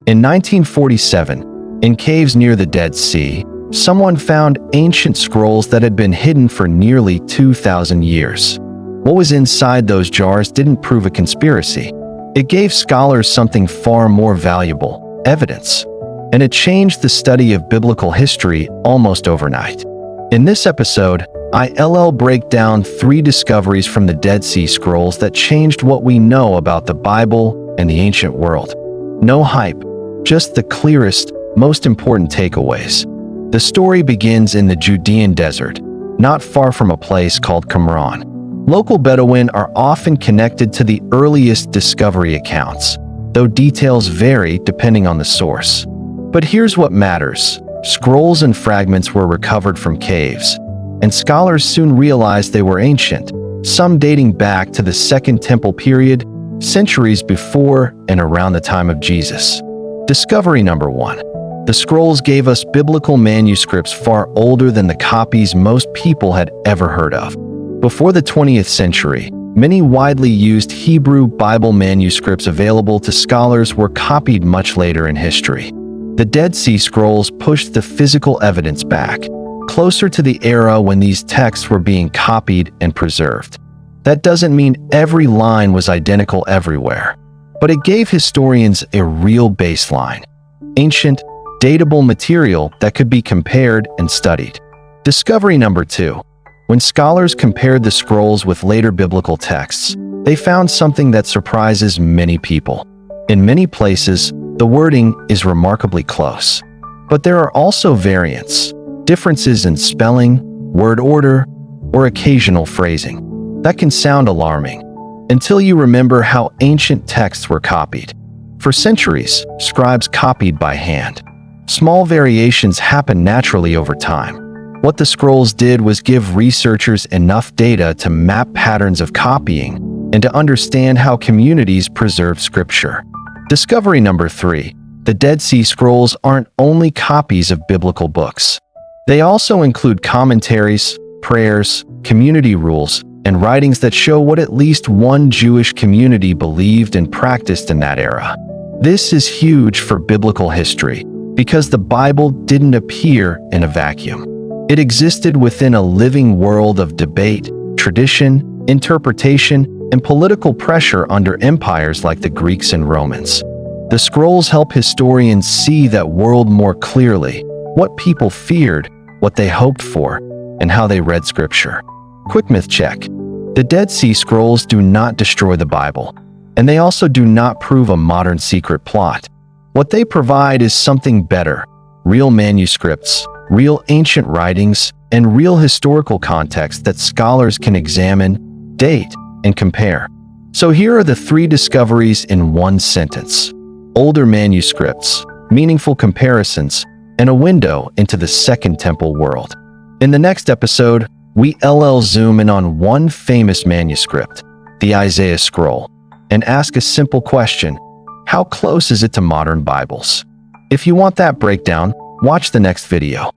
In 1947, in caves near the Dead Sea, someone found ancient scrolls that had been hidden for nearly 2,000 years. What was inside those jars didn't prove a conspiracy. It gave scholars something far more valuable: evidence. And it changed the study of biblical history almost overnight. In this episode, I'll break down 3 discoveries from the Dead Sea Scrolls that changed what we know about the Bible and the ancient world. No hype, just the clearest, most important takeaways. The story begins in the Judean desert, not far from a place called Qumran. Local Bedouin are often connected to the earliest discovery accounts, though details vary depending on the source. But here's what matters: scrolls and fragments were recovered from caves, and scholars soon realized they were ancient, some dating back to the Second Temple period, centuries before and around the time of Jesus. Discovery number 1. The scrolls gave us biblical manuscripts far older than the copies most people had ever heard of. Before the 20th century, many widely used Hebrew Bible manuscripts available to scholars were copied much later in history. The Dead Sea Scrolls pushed the physical evidence back, closer to the era when these texts were being copied and preserved. That doesn't mean every line was identical everywhere, but it gave historians a real baseline: ancient, datable material that could be compared and studied. Discovery number 2. When scholars compared the scrolls with later biblical texts, they found something that surprises many people. In many places, the wording is remarkably close, but there are also variants, differences in spelling, word order, or occasional phrasing. That can sound alarming until you remember how ancient texts were copied. For centuries, scribes copied by hand. Small variations happen naturally over time. What the scrolls did was give researchers enough data to map patterns of copying and to understand how communities preserve scripture. Discovery number 3. The Dead Sea Scrolls aren't only copies of biblical books. They also include commentaries, prayers, community rules, and writings that show what at least one Jewish community believed and practiced in that era. This is huge for biblical history because the Bible didn't appear in a vacuum. It existed within a living world of debate, tradition, interpretation, and political pressure under empires like the Greeks and Romans. The scrolls help historians see that world more clearly: what people feared, what they hoped for, and how they read scripture. Quick myth check. The Dead Sea Scrolls do not destroy the Bible, and they also do not prove a modern secret plot. What they provide is something better: real manuscripts, real ancient writings, and real historical context that scholars can examine, date, and compare. So here are the 3 discoveries in one sentence: older manuscripts, meaningful comparisons, and a window into the Second Temple world. In the next episode, we'll zoom in on one famous manuscript, the Isaiah Scroll, and ask a simple question: how close is it to modern Bibles? If you want that breakdown, watch the next video.